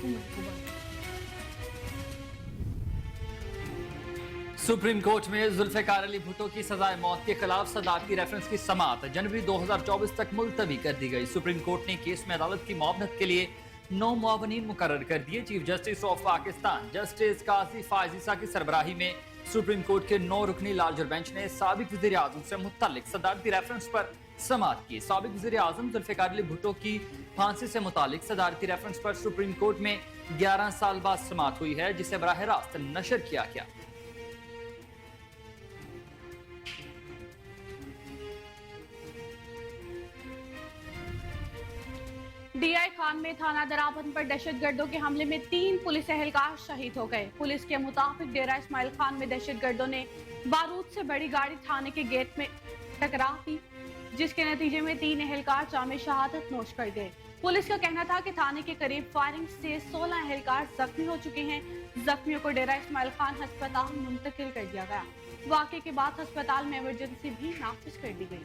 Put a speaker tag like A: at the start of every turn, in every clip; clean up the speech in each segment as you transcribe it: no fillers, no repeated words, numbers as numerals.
A: منصوبہ۔
B: Supreme court میں ذوالفقار علی بھٹو کی سزائے موت کے خلاف صدارتی ریفرنس کی سماعت جنوری 2024 تک ملتوی کر دی گئی۔ سپریم کورٹ نے کیس میں عدالت کی معاونت کے لیے 9 معاونین مقرر کر دیے۔ Chief justice of Pakistan justice قاضی فائز عیسیٰ کی سربراہی میں سپریم کورٹ کے 9 رکنی لارجر بینچ نے سابق وزیر اعظم سے متعلق صدارتی ریفرنس پر سماعت کی۔ سابق وزیر اعظم ذوالفقار علی بھٹو کی پھانسی سے متعلق صدارتی ریفرنس پر سپریم کورٹ میں 11 سال بعد سماعت ہوئی ہے، جسے براہ راست نشر کیا گیا۔
A: ڈی آئی خان میں تھانہ درابند پر دہشت گردوں کے حملے میں 3 پولیس اہلکار شہید ہو گئے۔ پولیس کے مطابق ڈیرہ اسماعیل خان میں دہشت گردوں نے بارود سے بڑی گاڑی تھانے کے گیٹ میں ٹکرا دی، جس کے نتیجے میں 3 اہلکار جام شہادت نوش کر گئے۔ پولیس کا کہنا تھا کہ تھانے کے قریب فائرنگ سے 16 اہلکار زخمی ہو چکے ہیں۔ زخمیوں کو ڈیرہ اسماعیل خان ہسپتال منتقل کر دیا گیا۔ واقعے کے بعد ہسپتال میں ایمرجنسی بھی نافذ کر دی گئی۔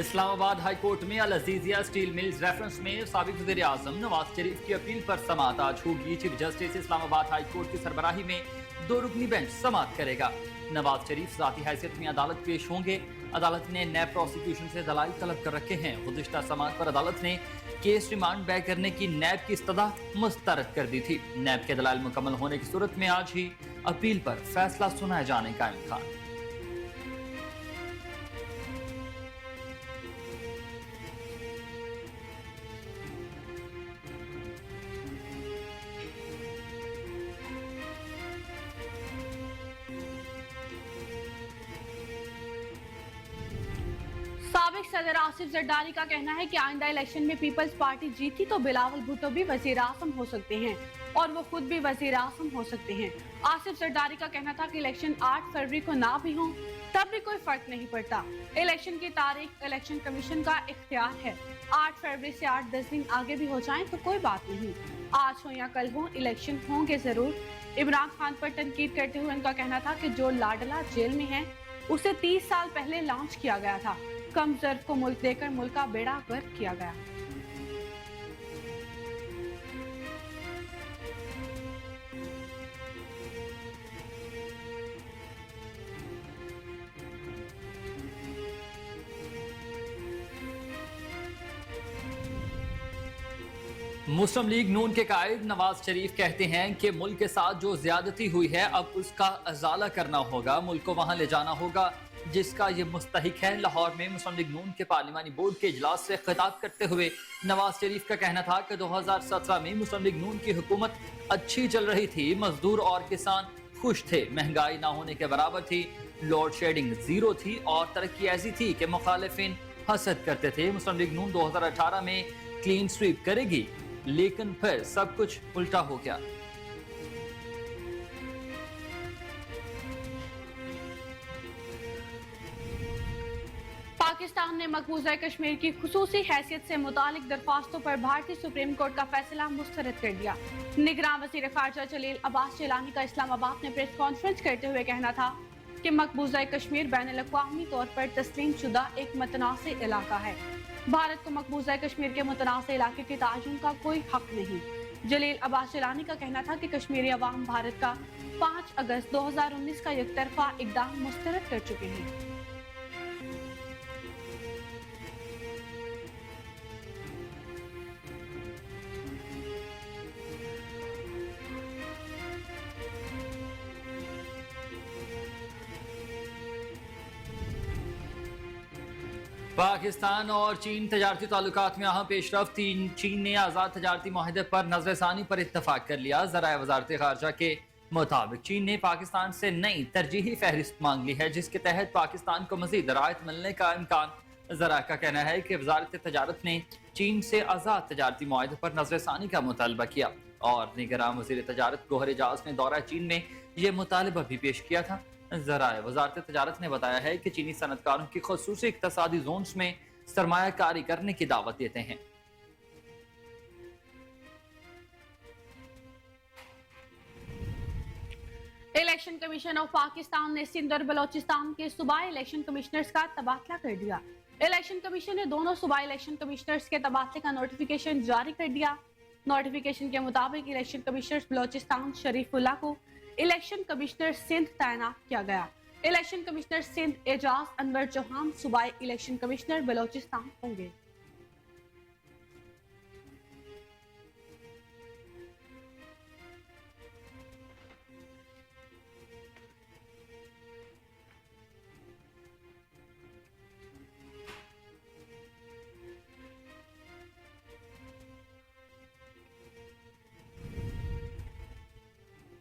B: اسلام آباد ہائی کورٹ میں العزیزیہ سٹیل ملز ریفرنس میں سابق وزیر اعظم نواز شریف کی اپیل پر سماعت آج ہوگی۔ چیف جسٹس اسلام آباد ہائی کورٹ کی سربراہی میں 2 رکنی بینچ سماعت کرے گا۔ نواز شریف ذاتی حیثیت میں عدالت پیش ہوں گے۔ عدالت نے نیب پروسیکیوشن سے دلائل طلب کر رکھے ہیں۔ گزشتہ سماعت پر عدالت نے کیس ریمانڈ بیک کرنے کی نیب کی استدعا مسترد کر دی تھی۔ نیب کے دلائل مکمل ہونے کی صورت میں آج ہی اپیل پر فیصلہ سنائے جانے کا امکان۔
A: سابق صدر آصف زرداری کا کہنا ہے کہ آئندہ الیکشن میں پیپلز پارٹی جیتی تو بلاول بھٹو بھی وزیر اعظم ہو سکتے ہیں اور وہ خود بھی وزیر اعظم ہو سکتے ہیں۔ آصف زرداری کا کہنا تھا کہ الیکشن 8 فروری کو نہ بھی ہوں تب بھی کوئی فرق نہیں پڑتا۔ الیکشن کی تاریخ الیکشن کمیشن کا اختیار ہے۔ 8 فروری سے 8-10 دن آگے بھی ہو جائیں تو کوئی بات نہیں۔ آج ہو یا کل ہو الیکشن ہوں گے ضرور۔ عمران خان پر تنقید کرتے ہوئے ان کا کہنا تھا کہ جو لاڈلا جیل میں ہے اسے 30 سال پہلے لانچ کیا گیا تھا۔ کم ظرف کو ملک دے کر ملک کا بیڑا غرق کیا گیا۔
B: مسلم لیگ نون کے قائد نواز شریف کہتے ہیں کہ ملک کے ساتھ جو زیادتی ہوئی ہے اب اس کا ازالہ کرنا ہوگا، ملک کو وہاں لے جانا ہوگا جس کا یہ مستحق ہے۔ لاہور میں مسلم لیگ نون کے پارلیمانی بورڈ کے اجلاس سے خطاب کرتے ہوئے نواز شریف کا کہنا تھا کہ 2017 میں مسلم لیگ نون کی حکومت اچھی چل رہی تھی، مزدور اور کسان خوش تھے، مہنگائی نہ ہونے کے برابر تھی، لوڈ شیڈنگ 0 تھی اور ترقی ایسی تھی کہ مخالفین حسد کرتے تھے۔ مسلم لیگ نون 2018 میں کلین سویپ کرے گی، لیکن پھر سب کچھ الٹا ہو گیا۔
A: پاکستان نے مقبوضہ کشمیر کی خصوصی حیثیت سے متعلق درخواستوں پر بھارتی سپریم کورٹ کا فیصلہ مسترد کر دیا۔ نگراں وزیر خارجہ جلیل عباس جیلانی کا اسلام آباد میں پریس کانفرنس کرتے ہوئے کہنا تھا کہ مقبوضہ کشمیر بین الاقوامی طور پر تسلیم شدہ ایک متنازع علاقہ ہے۔ بھارت کو مقبوضہ کشمیر کے متنازع علاقے کے تعین کا کوئی حق نہیں۔ جلیل عباس جیلانی کا کہنا تھا کہ کشمیری عوام بھارت کا 5 اگست 2019 کا یک طرفہ اقدام مسترد کر چکے ہیں۔
B: پاکستان اور چین تجارتی تعلقات میں اہم پیش رفت۔ چین نے آزاد تجارتی معاہدے پر نظر ثانی پر اتفاق کر لیا۔ ذرائع وزارت خارجہ کے مطابق چین نے پاکستان سے نئی ترجیحی فہرست مانگ لی ہے، جس کے تحت پاکستان کو مزید رعایت ملنے کا امکان۔ ذرائع کا کہنا ہے کہ وزارت تجارت نے چین سے آزاد تجارتی معاہدے پر نظر ثانی کا مطالبہ کیا اور نگراں وزیر تجارت گوہر اعجاز نے دورہ چین میں یہ مطالبہ بھی پیش کیا تھا۔ ذرائع وزارت تجارت نے بتایا ہے کہ چینی صنعت کاروں کی خصوصی اقتصادی زونز میں सरमाया कारी करने की दावत देते हैं।
A: इलेक्शन कमीशन ऑफ पाकिस्तान ने सिंध और बलोचिस्तान के सूबाई इलेक्शन कमिश्नर्स का तबादला कर दिया। इलेक्शन कमीशन ने दोनों सूबाई इलेक्शन कमिश्नर्स के तबादले का नोटिफिकेशन जारी कर दिया। नोटिफिकेशन के मुताबिक इलेक्शन कमिश्नर बलोचिस्तान शरीफुल्लाह को इलेक्शन कमिश्नर सिंध तैनात किया गया। इलेक्शन कमिश्नर सिंध एजाज अनवर चौहान सूबाई इलेक्शन कमिश्नर बलोचिस्तान होंगे।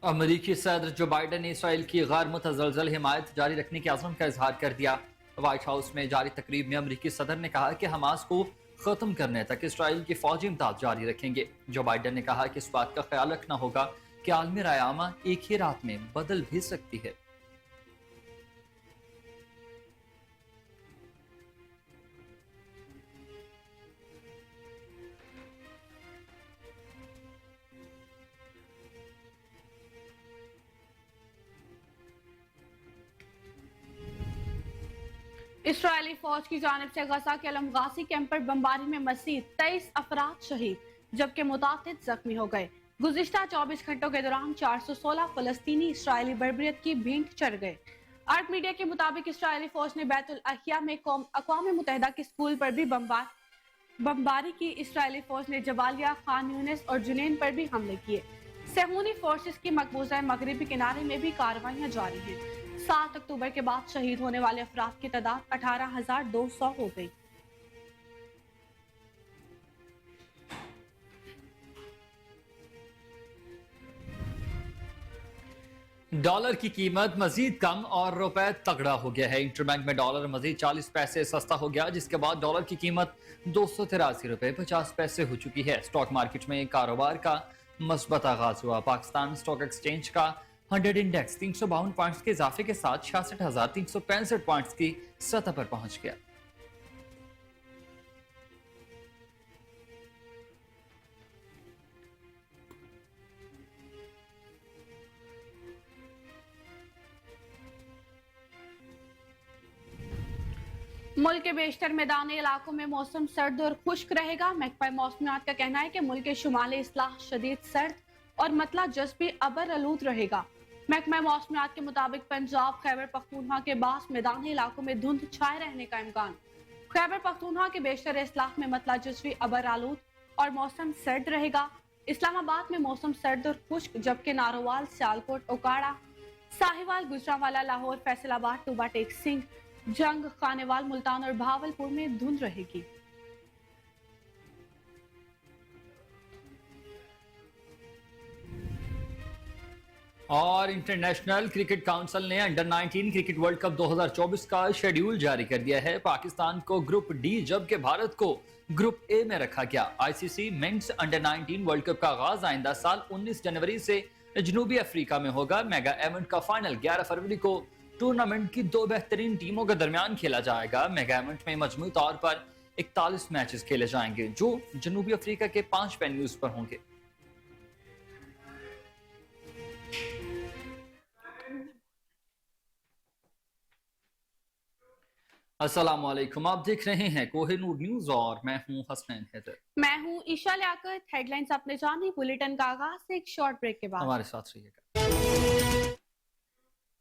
B: अमरीकी सदर जो बाइडन ने इसराइल की गैर मुतज़लज़ल हिमायत जारी रखने के अज़्म का इजहार कर दिया। व्हाइट हाउस में जारी तकरीब में अमरीकी सदर ने कहा कि हमास को ख़त्म करने तक इसराइल की फौजी इमदाद जारी रखेंगे। जो बाइडन ने कहा कि इस बात का ख्याल रखना होगा कि आलमी रायामा एक ही रात में बदल भी सकती है।
A: इसराइली फौज की जानिब से गजा के अलमगासी कैंप पर बमबारी में मज़ीद 23 अफराद शहीद जबकि मुतादिद जख्मी हो गए। गुज़िश्ता 24 घंटों के दौरान 416 फलस्तीनी इसराइली बर्बरियत की भींट चढ़ गए। अरब मीडिया के मुताबिक इसराइली फौज ने बैतुल अहिया में अक़वाम मुत्तहिदा के स्कूल पर भी बमबारी की। इसराइली फौज ने जबालिया, खान यूनिस और जुनैन पर भी हमले किए। सहूनी फोर्सेस की मकबूजा मगरबी किनारे में भी कार्रवाइयां जारी हैं। 7 अक्टूबर के बाद शहीद होने वाले अफराद की तादाद 18,200 हो गई।
B: डॉलर की कीमत मजीद कम और रुपए तगड़ा हो गया है। इंटरबैंक में डॉलर मजीद 40 पैसे सस्ता हो गया, जिसके बाद डॉलर की कीमत 283 रुपए 50 पैसे हो चुकी है। स्टॉक मार्केट में कारोबार का मस्बत आगाज हुआ। पाकिस्तान स्टॉक एक्सचेंज का 100 इंडेक्स 352 पॉइंट्स के इजाफे के साथ 66,365 पॉइंट्स की सतह पर पहुंच गया।
A: मुल्क के बेशतर मैदानी इलाकों में मौसम सर्द और खुश्क रहेगा। महकमा मौसमियात का कहना है कि मुल्क के शुमाली इस्लाह शदीद सर्द और मतला जज़्बी अबर आलूद रहेगा। महकमा मौसमियात के मुताबिक पंजाब, खैबर पख्तूनख्वा के बास मैदानी इलाकों में धुंध छाए रहने का इम्कान। खैबर पख्तूनख्वा के बेशतर इस्लाह में मतला जज़्बी अबर आलूद और मौसम सर्द रहेगा। इस्लामाबाद में मौसम सर्द और खुश्क, जबकि नारोवाल, सियालकोट, ओकाड़ा, साहिवाल, गुजरांवाला, लाहौर, फैसलाबाद, टूबा टेक सिंह, जंग, खानेवाल, मुल्तान और भावलपुर में धुंध रहेगी।
B: और इंटरनेशनल क्रिकेट काउंसिल ने अंडर 19 क्रिकेट वर्ल्ड कप 2024 का शेड्यूल जारी कर दिया है। पाकिस्तान को ग्रुप डी जबकि भारत को ग्रुप ए में रखा गया। ICC men's under 19 world cup का आगाज आइंदा साल 19 जनवरी से जनूबी अफ्रीका में होगा। मेगा इवेंट का फाइनल 11 फरवरी को टूर्नामेंट की 2 बेहतरीन टीमों के दरमियान खेला जाएगा। मेगा इवेंट में मजमूई तौर पर 41 मैचेस खेले जाएंगे जो जनूबी अफ्रीका के 5 वेन्यूज पर होंगे। अस्सलामुअलैकुम, आप देख रहे हैं कोहिनूर न्यूज और मैं हूं हसनैन हैदर।
A: मैं हूं ईशा लियाकत। हेडलाइंस अपने जानी। बुलेटिन का आगाज एक शॉर्ट ब्रेक के बाद।
B: हमारे साथ रहिएगा।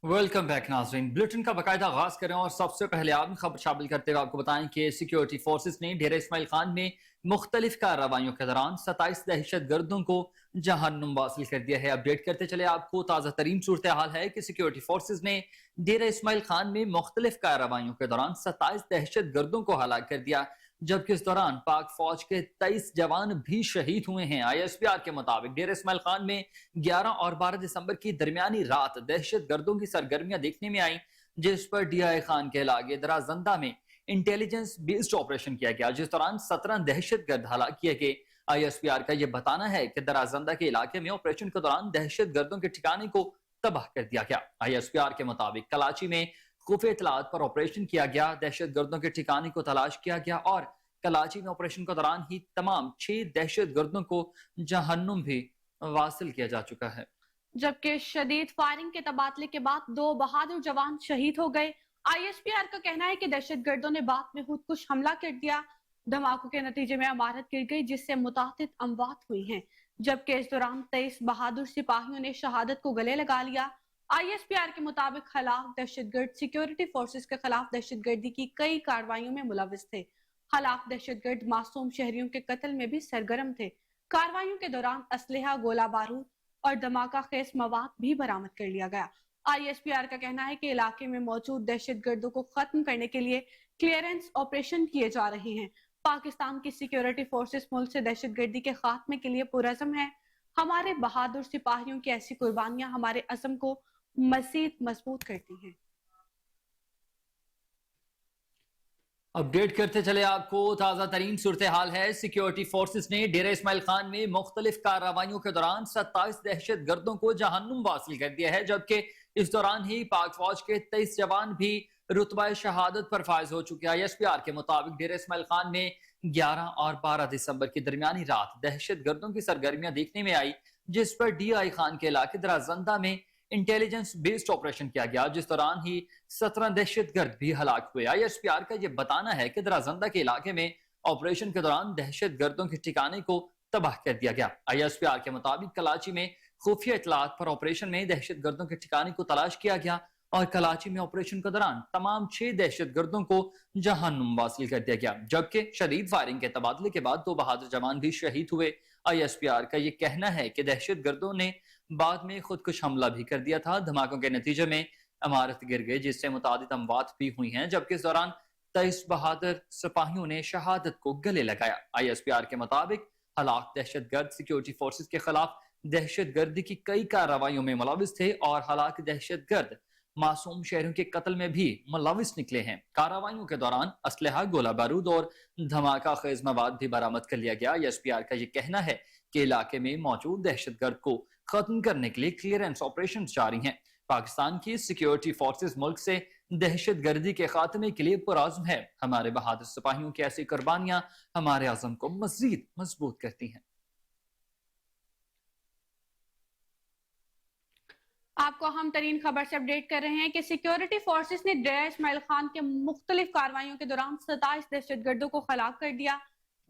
B: वेलकम बैक नाज़रीन। बुलेटिन का बाकायदा आगाज करें और सबसे पहले आप खबर शामिल करते हुए आपको बताएं कि सिक्योरिटी फोर्सेस ने डेरा इस्माइल खान में मुख्तलिफ कार्रवाइयों के दौरान 27 दहशत गर्दों को जहन्नुम वासिल कर दिया है। अपडेट करते चले आपको ताज़ा तरीन सूरत हाल है कि सिक्योरिटी फोर्सेस ने डेरा इस्माइल खान में मुख्तलिफ कार्रवाइयों के दौरान 27 दहशत गर्दों को हलाक कर दिया, जबकि इस दौरान पाक फौज के 23 जवान भी शहीद हुए हैं। ISPR के मुताबिक डेरा इस्माइल खान में 11 और 12 दिसंबर की दरमियानी रात दहशत गर्दों की सरगर्मियां देखने में आई, जिस पर DI खान के इलाके दराजंदा में इंटेलिजेंस बेस्ड ऑपरेशन किया गया, जिस दौरान 17 दहशत गर्द हलाक किए गए। ISPR का यह बताना है कि दराजंदा के इलाके में ऑपरेशन के दौरान दहशत गर्दों के ठिकाने को तबाह कर दिया गया। ISPR के मुताबिक कराची में खुफिया इतलात पर ऑपरेशन किया गया, दहशत गर्दों के ठिकाने को तलाश किया गया और कराची में ऑपरेशन के दौरान ही तमाम 6 दहशत गर्दों को जहन्नुम भी वासिल किया जा चुका है।
A: जबकि शदीद फायरिंग के तबादले के बाद 2 बहादुर जवान शहीद हो गए। ISPR का कहना है कि दहशत गर्दों ने बाद में खुदकुश हमला कर दिया। धमाकों के नतीजे में इमारत गिर गई जिससे मुतादिद अमवात हुई हैं, जबकि इस दौरान 23 बहादुर सिपाहियों ने शहादत को गले लगा लिया। ISPR के मुताबिक हलाक दहशतगर्द सिक्योरिटी फोर्सेस के खिलाफ दहशतगर्दी की कई कार्रवाइयों में मुलविस थे। हलाक दहशतगर्द मासूम शहरियों के कत्ल में भी सरगर्म थे। कार्रवाइयों के दौरान असलहा, गोला बारूद और धमाका खेज मवाद भी बरामद कर लिया गया। ISPR का कहना है कि इलाके में मौजूद दहशतगर्दों को खत्म करने के लिए क्लियरेंस ऑपरेशन किए जा रहे हैं। पाकिस्तान की सिक्योरिटी फोर्सेस मुल्क से दहशतगर्दी के खात्मे के लिए पुरअज़म है। हमारे बहादुर सिपाहियों की ऐसी कुर्बानियां हमारे अज़म को मज़ीद मजबूत करती हैं।
B: अपडेट करते चले आपको, ताजा तरीन सूरत हाल है। सिक्योरिटी फोर्सेस ने डेरा इस्माइल खान में मुख्तलिफ कार्रवाइयों के दौरान 27 दहशत गर्दों को जहन्नुम वासिल कर दिया है, जबकि इस दौरान ही पाक फौज के 23 जवान भी रुतबा शहादत पर फायज हो चुके हैं। ISPR के मुताबिक डेरा इस्माइल खान में 11 और 12 दिसंबर की दरमियानी रात दहशत गर्दों की सरगर्मियां देखने में आई, जिस पर DI खान के इलाके दराजंदा में इंटेलिजेंस बेस्ड ऑपरेशन किया गया, जिस दौरान ही 17 दहशतगर्द भी हलाक हुए। ISPR का यह बताना है कि दराजंदा के इलाके में ऑपरेशन के दौरान दहशतगर्दों के ठिकाने को तबाह कर दिया गया। ISPR के मुताबिक कराची में खुफिया इतलात पर ऑपरेशन में दहशतगर्दों के ठिकाने को तलाश किया गया और कराची में ऑपरेशन के दौरान तमाम 6 दहशतगर्दों को जहन्नुम वासिल कर दिया गया, जबकि शदीद फायरिंग के तबादले के बाद 2 बहादुर जवान भी शहीद हुए। ISPR का यह कहना है कि दहशतगर्दों ने बाद में खुदकुश हमला भी कर दिया था। धमाकों के नतीजे में इमारत गिर गई जिससे मुतादिद अमवात भी हुई हैं, जबकि इस दौरान 23 बहादुर सिपाहियों ने शहादत को गले लगाया। ISPR के मुताबिक हलाक दहशतगर्द सिक्योरिटी फोर्सेस के खिलाफ दहशतगर्दी की कई कार्रवाइयों में मुलविस थे और हलाक दहशतगर्द मासूम शहरों के कत्ल में भी मुलविस निकले हैं। कार्रवाइयों के दौरान असलहा, गोला बारूद और धमाका खेज मवाद भी बरामद कर लिया गया। ISPR का यह कहना है कि इलाके में मौजूद दहशतगर्द को खत्म करने के लिए क्लियरेंस ऑपरेशन जारी हैं। पाकिस्तान की सिक्योरिटी फोर्सेस मुल्क से दहशतगर्दी के खात्मे के लिए पुरअज़्म है। हमारे बहादुर सिपाहियों की ऐसी कुर्बानियां हमारे आज़म को मज़ीद मजबूत करती हैं।
A: आपको हम तरीन खबर से अपडेट कर रहे हैं कि सिक्योरिटी फोर्सेस ने डेरा इस्माइल खान के मुख्तलिफ कार्रवाइयों के दौरान 27 दहशतगर्दों को हलाक कर दिया,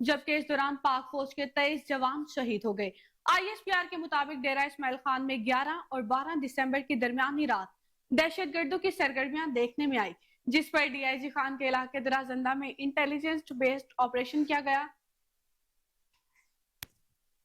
A: जबकि इस दौरान पाक फौज के 23 जवान शहीद हो गए। ISPR के मुताबिक डेरा इस्माइल खान में 11 और 12 दिसंबर की दरमियानी रात दहशतगर्दों की सरगर्मियां देखने में आई, जिस पर DIG खान के इलाके दराजंदा में इंटेलिजेंस बेस्ड ऑपरेशन किया गया।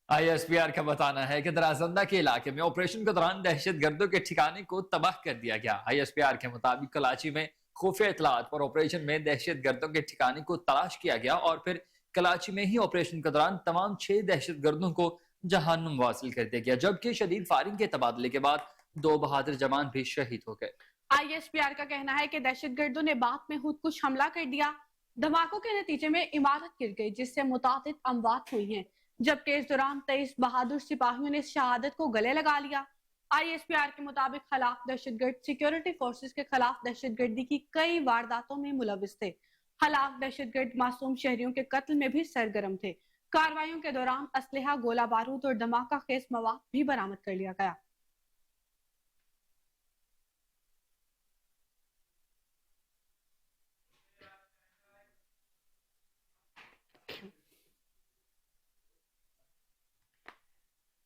B: ISPR का बताना है कि दराजंदा के इलाके में ऑपरेशन के दौरान दहशतगर्दों के ठिकाने को तबाह कर दिया गया। ISPR के मुताबिक कराची में खुफिया इतलात पर ऑपरेशन में दहशतगर्दों के ठिकाने को तलाश किया गया और फिर कराची में ही ऑपरेशन के दौरान तमाम 6 दहशतगर्दों को जहन्नुम वासिल कर दिया गया, जबकि शदीद फायरिंग के तबादले के बाद 2 बहादुर जवान भी शहीद हो गए।
A: ISPR का कहना है कि दहशतगर्दों ने बाद में खुदकुश हमला कर दिया। धमाकों के नतीजे में इमारत गिर गई जिससे मुतादिद अमवात हुई हैं, जबकि इस दौरान 23 बहादुर सिपाहियों ने शहादत को गले लगा लिया। ISPR के मुताबिक हलाक दहशतगर्द सिक्योरिटी फोर्सेस के खिलाफ दहशतगर्दी की कई वारदातों में मुलविस थे। हलाक दहशतगर्द मासूम शहरियों के कत्ल में भी सरगर्म थे। कार्रवाइयों के दौरान असलहा, गोला बारूद और धमाका खेज मवाद भी बरामद कर लिया गया।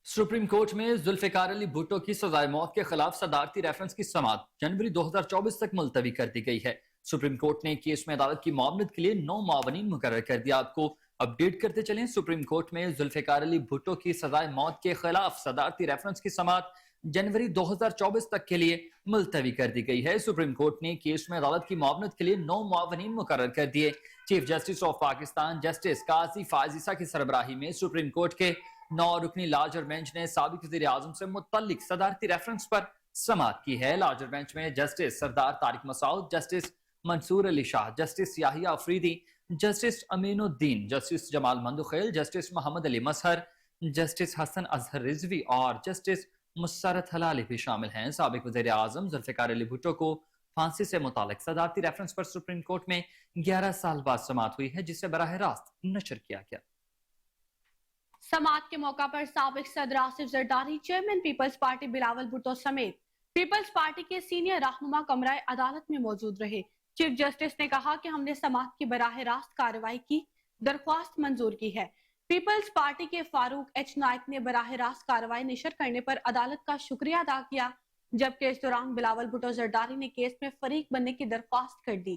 B: सुप्रीम कोर्ट में जुल्फिकार अली भुट्टो की सजाए मौत के खिलाफ सदारती रेफरेंस की समाअत जनवरी 2024 तक मुलतवी कर दी गई है। सुप्रीम कोर्ट ने केस में अदालत की मामलत के लिए 9 मुआवनीन मुकर्रर कर दिया। आपको अपडेट करते चलें, सुप्रीम कोर्ट में जुल्फिकार अली भुट्टो की सजाए मौत के खिलाफ सदारती रेफरेंस की समाअत जनवरी 2024 तक के लिए मुलतवी कर दी गई है। सुप्रीम कोर्ट ने केस में अदालत की मामलत के लिए 9 मुआवनीन मुकर्रर कर दिए। Chief justice of Pakistan justice Qazi फाजिसा की सरबराही में सुप्रीम कोर्ट के 9 रुकनी लार्जर बेंच ने साबिक वज़ीर आज़म से मुतल्लिक सदारती रेफरेंस पर समाअत की है। लार्जर बेंच में justice Sardar Tariq Masood, justice Mansoor Ali Shah, justice Yahya Afridi, justice Aminuddin, justice Jamal Mandokhail, justice Mohammad Ali Mazhar, justice Hasan Azhar Rizvi और जस्टिस मुसरत हलाली भी शामिल हैं। साबिक वज़ीर आज़म जुल्फिकार अली भुट्टो को फांसी से मुतालिक सदारती रेफरेंस पर सुप्रीम कोर्ट में 11 साल बाद समाअत हुई है, जिसे बराह रास्त नशर किया गया।
A: समाअत के मौका पर साबिक सदर Asif Zardari, chairman Peoples Party Bilawal Bhutto समेत पीपल्स पार्टी के सीनियर रहनुमा कमराए अदालत में मौजूद रहे। चीफ जस्टिस ने कहा कि हमने समाअत की बराह रास्त कार्रवाई की दरख्वास्त मंजूर की है। पीपल्स पार्टी के फारूक एच नाइक ने बराह रास्त कार्रवाई नशर करने पर अदालत का शुक्रिया अदा किया, जबकि इस दौरान बिलावल भुट्टो जरदारी ने केस में फरीक बनने की दरख्वास्त कर दी।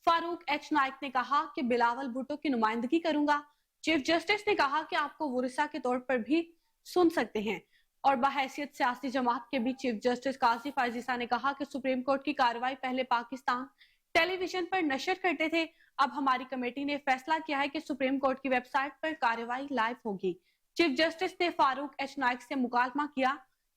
A: फारूक एच नाइक ने कहा कि बिलावल भुट्टो की नुमाइंदगी करूंगा। चीफ जस्टिस ने कहा कि आपको वरिसा के तौर पर भी सुन सकते हैं और बहैसियत सियासी जमात के भी चीफ जस्टिस काजी फायजीसा ने कहा कि सुप्रीम कोर्ट की कार्रवाई पहले पाकिस्तान टेलीविजन पर नशर करते थे, अब हमारी कमेटी ने फैसला किया है कि सुप्रीम कोर्ट की वेबसाइट पर कार्रवाई लाइव होगी। चीफ जस्टिस ने फारूक एच नाइक से मुकालमा किया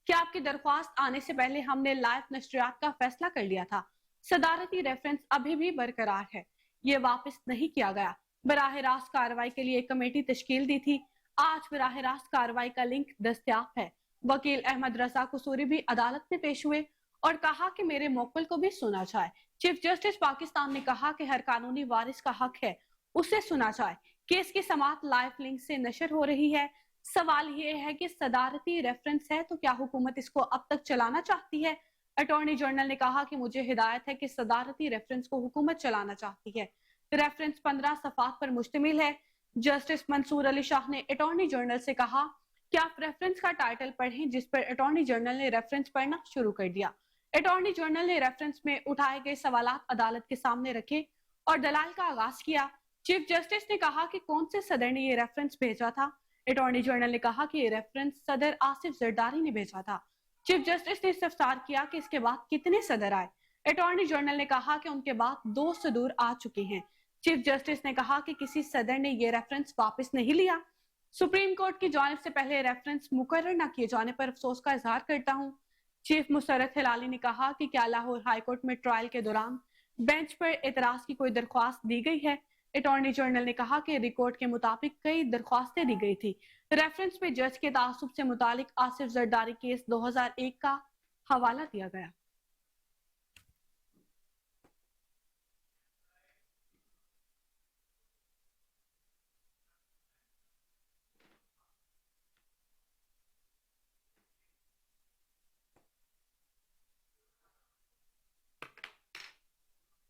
A: कि आपकी दरख्वास्त आने से पहले हमने लाइव नशरियात का फैसला कर लिया था। सदारती रेफरेंस अभी भी बरकरार है, ये वापस नहीं किया गया। बराह रास्त कार्रवाई के लिए एक कमेटी तश्कील दी थी। आज बराह रास्त कार्रवाई का लिंक दस्तयाब है। वकील अहमद रजा कसूरी भी अदालत में पेश हुए और कहा कि मेरे मौक़िल को भी सुना जाए। चीफ जस्टिस पाकिस्तान ने कहा कि हर कानूनी वारिस का हक है उसे सुना जाए। केस की समाअत लाइव लिंक से नशर हो रही है। सवाल ये है कि सदारती रेफरेंस है तो क्या हुकूमत इसको अब तक चलाना चाहती है? अटॉर्नी जनरल ने कहा कि मुझे हिदायत है कि सदारती रेफरेंस को हुकूमत चलाना चाहती है। रेफरेंस 15 सफ़ात पर मुश्तमिल है। जस्टिस मंसूर अली शाह ने अटॉर्नी जनरल से कहा कि आप रेफरेंस का टाइटल पढ़ें, जिस पर अटॉर्नी जनरल ने रेफरेंस पढ़ना शुरू कर दिया। अटॉर्नी जनरल ने रेफरेंस में उठाए गए सवालात अदालत के सामने रखे और दलाल का आगाज किया। चीफ जस्टिस ने कहा कि कौन से सदर ने ये रेफरेंस भेजा था। अटॉर्नी जनरल ने कहा कि ये रेफरेंस सदर आसिफ जरदारी ने भेजा था। चीफ जस्टिस ने इस्तफसार किया कि इसके बाद कितने सदर आए। अटॉर्नी जनरल ने कहा कि उनके बाद 2 सदूर आ चुके हैं। चीफ जस्टिस ने कहा कि किसी सदर ने ये रेफरेंस वापस नहीं लिया। सुप्रीम कोर्ट की जानिब से पहले रेफरेंस मुकर्रर न किए जाने पर अफसोस का इजहार करता हूँ। चीफ मुसर्रत हिलाली ने कहा कि क्या लाहौर हाई कोर्ट में ट्रायल के दौरान बेंच पर एतराज की कोई दरख्वास्त दी गई है। अटॉर्नी जनरल ने कहा कि रिकॉर्ड के मुताबिक कई दरख्वास्तें दी गई थी। रेफरेंस में जज के तासुब से मुतालिक आसिफ जरदारी केस 2001 का हवाला दिया गया।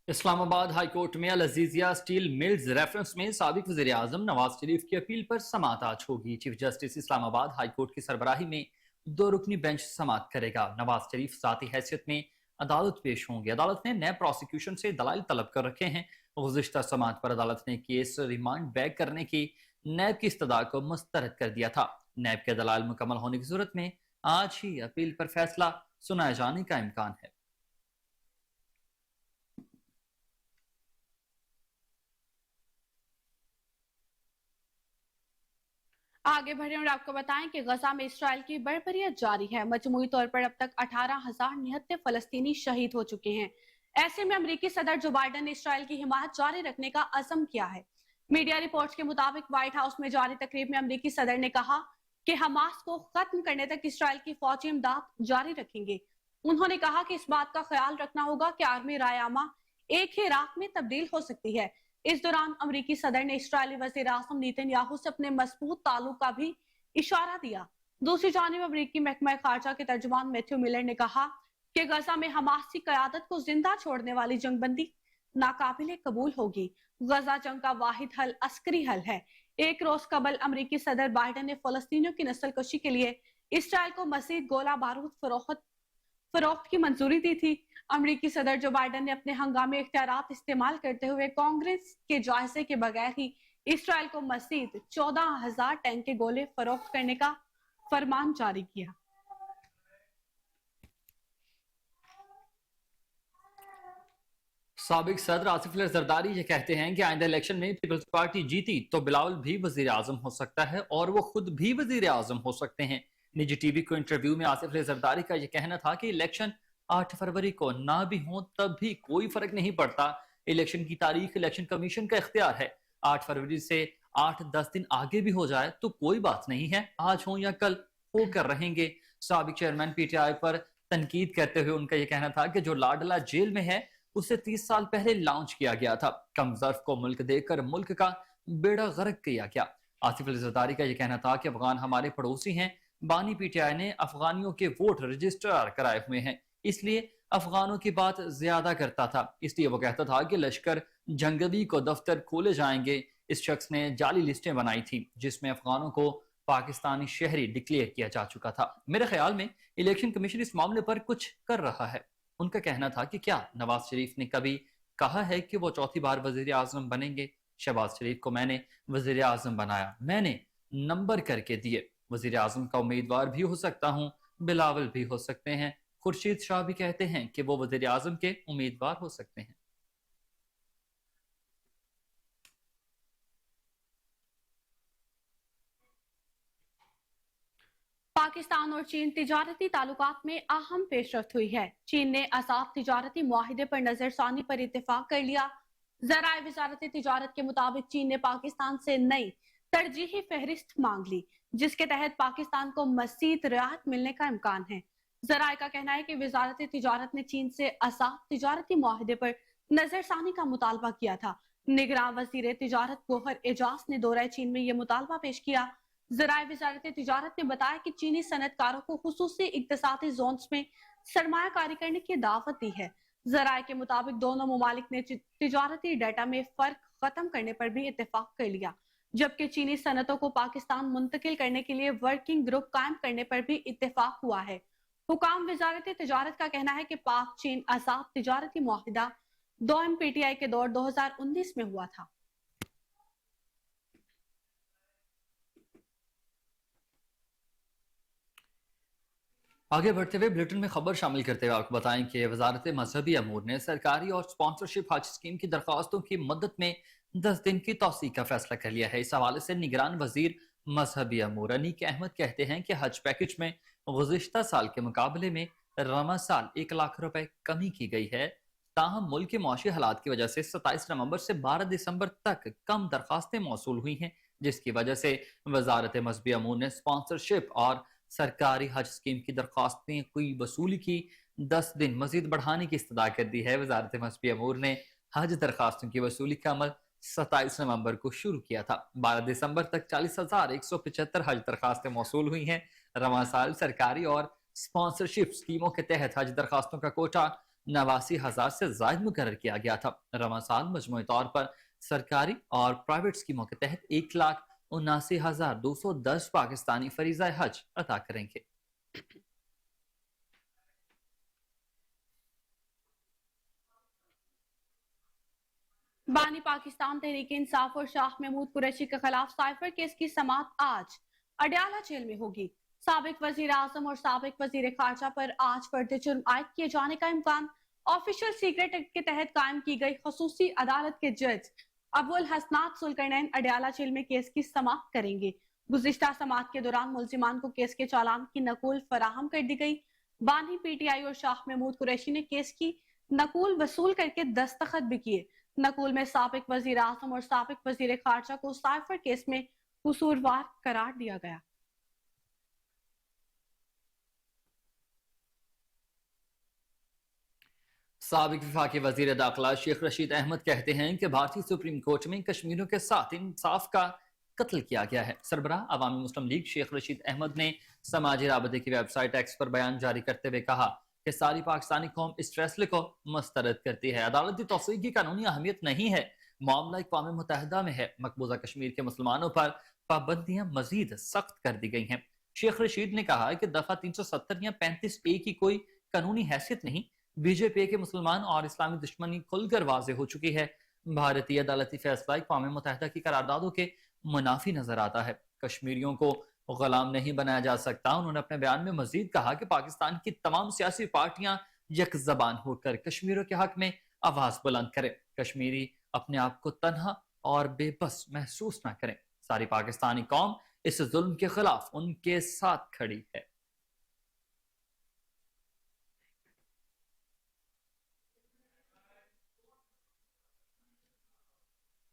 B: इस्लामाबाद हाई कोर्ट में अल अजीजिया स्टील मिल्स रेफरेंस में साबिक वज़ीर आज़म नवाज शरीफ की अपील पर समाअत आज होगी। Chief justice Islamabad high court की सरबराही में 2 रुकनी बेंच समाअत करेगा। नवाज शरीफ ज़ाती हैसियत में अदालत पेश होंगे। अदालत ने नैब प्रोसिक्यूशन से दलाइल तलब कर रखे हैं। गुज़िश्ता समाअत पर अदालत ने केस रिमांड बैक करने की नैब की इस्तदा को मुस्तरद कर दिया था। नैब के दलाइल मुकम्मल होने की सूरत में आज ही अपील पर फैसला सुनाए जाने का इम्कान है।
A: आगे बढ़े और आपको बताएं कि गजा में इसराइल की बर्बरियत जारी है। मजमूई तौर पर अब तक 18,079 फलस्तीनी शहीद हो चुके हैं। ऐसे में अमेरिकी सदर जो बाइडन ने इसराइल की हिमायत जारी रखने का अज़म किया है। मीडिया रिपोर्ट्स के मुताबिक व्हाइट हाउस में जारी तकरीब में अमेरिकी सदर ने कहा कि हमास को खत्म करने तक इसराइल की फौजी इमदाद जारी रखेंगे। उन्होंने कहा कि इस बात का ख्याल रखना होगा कि आर्मी रायामा एक ही रात में तब्दील हो सकती है। इस दौरान अमेरिकी सदर ने इस्राएली वज़ीर आज़म नेतन्याहू से अपने मजबूत ताल्लुक का भी इशारा दिया। दूसरी जानिब अमेरिकी महकमा खारजा के तर्जुमान मैथ्यू मिलर ने कहा कि गजा में हमास की क़यादत को जिंदा छोड़ने वाली जंगबंदी नाकाबिले कबूल होगी। गजा जंग का वाहिद हल अस्करी हल है। एक रोज कबल अमेरिकी सदर बाइडन ने फलस्तीनियों की नस्ल कशी के लिए इसराइल को मजीद गोला बारूद फरोख्त की मंजूरी दी थी। अमेरिकी सदर जो बाइडन ने अपने हंगामी इख्तियारात इस्तेमाल करते हुए कांग्रेस के जायजे के बगैर ही इसराइल को मजीद 14,000 टैंक के गोले फरोख्त करने का फरमान जारी किया।
B: साबिक सदर आसिफ अली जरदारी ये कहते हैं कि आइंदा इलेक्शन में पीपल्स पार्टी जीती तो बिलावल भी वजीर आजम हो सकता है और वो खुद भी वजीर आजम हो सकते हैं। निजी टीवी को इंटरव्यू में आसिफ अली जरदारी का यह कहना था कि इलेक्शन 8 फरवरी को ना भी हो तब भी कोई फर्क नहीं पड़ता। इलेक्शन की तारीख इलेक्शन कमीशन का इख्तियार है। 8 फरवरी से 8-10 दिन आगे भी हो जाए तो कोई बात नहीं है, आज हो या कल हो कर रहेंगे। साबिक चेयरमैन पीटीआई पर तनकीद करते हुए उनका यह कहना था कि जो लाडला जेल में है उसे 30 साल पहले लॉन्च किया गया था। कम ज़र्फ को मुल्क देकर मुल्क का बेड़ा गर्क किया गया। आसिफ अली जरदारी का यह कहना था कि अफगान हमारे पड़ोसी हैं। बानी पीटीआई ने अफगानियों के वोट रजिस्टर कराए हुए हैं, इसलिए अफगानों की बात ज्यादा करता था। इसलिए वो कहता था कि लश्कर जंगवी को दफ्तर खोले जाएंगे। इस शख्स ने जाली लिस्टें बनाई थी जिसमें अफगानों को पाकिस्तानी शहरी डिक्लेयर किया जा चुका था। मेरे ख्याल में इलेक्शन कमीशन इस मामले पर कुछ कर रहा है। उनका कहना था कि क्या नवाज शरीफ ने कभी कहा है कि वो चौथी बार वजीर आजम बनेंगे? शहबाज शरीफ को मैंने वजीर आजम बनाया, मैंने नंबर करके दिए। वजीर आजम का उम्मीदवार भी हो सकता हूँ, बिलावल भी हो सकते हैं, खुर्शीद शाह भी कहते हैं कि वो वजीर आजम के उम्मीदवार हो सकते हैं।
A: पाकिस्तान और चीन तिजारती ताल्लुकात में अहम पेशरफ्त हुई है। चीन ने आजाद तिजारती मुआहिदे पर नजरसानी पर इत्तेफाक कर लिया। ज़राए वजारत तिजारत के मुताबिक चीन ने पाकिस्तान से नई तरजीही फहरिस्त मांग ली, जिसके तहत पाकिस्तान को मज़ीद रियायत मिलने का इम्कान है। ज़राए का कहना है कि वजारत तिजारत ने चीन से आजाद तिजारती मुआहिदे पर नजरसानी का मुतालबा किया था। निगरान वजीर तिजारत गोहर एजाज ने दौरे चीन में ये मुतालबा पेश किया। ज़राए वजारत तिजारत ने बताया कि चीनी सनतकारों को खुसूसी इक्तिसादी जोन्स में सरमायाकारी करने की दावत दी है। ज़राए के मुताबिक दोनों मुमालिक ने तिजारती डाटा में फर्क खत्म करने पर भी इत्तेफाक कर लिया, जबकि चीनी सनतों को पाकिस्तान मुंतकिल करने के लिए वर्किंग ग्रुप कायम करने पर भी इत्तेफाक हुआ है। हुकाम वजारत तिजारत का कहना है कि पाक चीन आजाद तिजारती मुआहिदा दोम पीटीआई के दौर 2019 में हुआ था।
B: आगे बढ़ते हुए बुलेटिन में खबर शामिल करते हुए आपको बताएं कि वजारत मजहबी अमूर ने सरकारी और स्पॉन्सरशिप हज स्कीम की दरख्वास्तों की मदद में 10 दिन की तौसीक का फैसला कर लिया है। इस हवाले से निगरान वजीर मजहबी अमूर अनीक अहमद कहते हैं कि हज पैकेज में गुज़िश्ता साल के मुकाबले में रमा साल 1 लाख रुपए कमी की गई है। ताहम मुल्क के मौशी हालात की वजह से 27 नवंबर से 12 दिसंबर तक कम दरखास्तें मौसूल हुई हैं, जिसकी वजह से वजारत मजहबी अमूर ने स्पॉन्सरशिप और सरकारी हज स्कीम की दरख्वास्तें कोई वसूली की 10 दिन मजीद बढ़ाने की इस्तदा कर दी है। वजारत मजहबी अमूर ने हज दरख्वास्तों की वसूली का अमल 27 नवंबर को शुरू किया था। 12 दिसंबर तक 40,175 हज दरखास्तें मौसूल हुई हैं। रवां साल सरकारी और स्पॉन्सरशिप स्कीमों के तहत हज दरखास्तों का कोटा 89,000 से ज्यादा मुकर्रर किया गया था। रवां साल मजमूई तौर पर सरकारी और प्राइवेट स्कीमों के तहत 1,79,210 पाकिस्तानी फरीज़ा हज अदा करेंगे।
A: बानी पाकिस्तान तहरीक इंसाफ और शाह महमूद कुरैशी के खिलाफ साइफर केस की समाअत आज अडयाला जेल में होगी। साबिक वजीर आजम और साबिक वजीर खारजा पर आज फर्द जुर्म आयद किए जाने का इम्कान। ऑफिशियल सीक्रेट एक्ट के तहत कायम की गई खसूसी अदालत के जज अबुल हसनात सुल्करनैन अडयाला जेल में केस की समाअत करेंगे। गुज़िश्ता समाअत के दौरान मुल्जिमान को केस के चालान की नकूल फराहम कर दी गई। बानी पीटीआई और शाह महमूद कुरैशी ने केस की नकूल वसूल करके दस्तखत भी किए। नकूल में साबिक वजीर आजम और साबिक वजीर खारजा को साइफर केस में कसूरवार करार दिया गया।
B: साबिक वफाकी वजीर दाखिला शेख रशीद अहमद कहते हैं कि भारतीय सुप्रीम कोर्ट में कश्मीरियों के साथ इंसाफ का कत्ल किया गया है। सरबराह अवामी मुस्लिम लीग शेख रशीद अहमद ने समाजी राबते की वेबसाइट एक्स पर बयान जारी करते हुए कहा कि सारी पाकिस्तानी कौम इस फैसले को मुस्तरद करती है। अदालती तौसीक की कानूनी अहमियत नहीं है, मामला अक़वाम मुत्तहिदा में है। मकबूजा कश्मीर के मुसलमानों पर पाबंदियां मजीद सख्त कर दी गई हैं। शेख रशीद ने कहा कि दफा 370 या 35A की कोई कानूनी हैसियत नहीं। बीजेपी के मुसलमान और इस्लामी दुश्मनी खुलकर वाज़ेह हो चुकी है। भारतीय अदालती फैसला अक़वाम मुत्तहिदा की करारदादों के मुनाफी नजर आता है। कश्मीरियों को गुलाम नहीं बनाया जा सकता। उन्होंने अपने बयान में मजीद कहा कि पाकिस्तान की तमाम सियासी पार्टियां यक ज़बान होकर कश्मीरियों के हक में आवाज बुलंद करें। कश्मीरी अपने आप को तन्हा और बेबस महसूस न करें। सारी पाकिस्तानी कौम इस जुल्म के खिलाफ उनके साथ खड़ी है।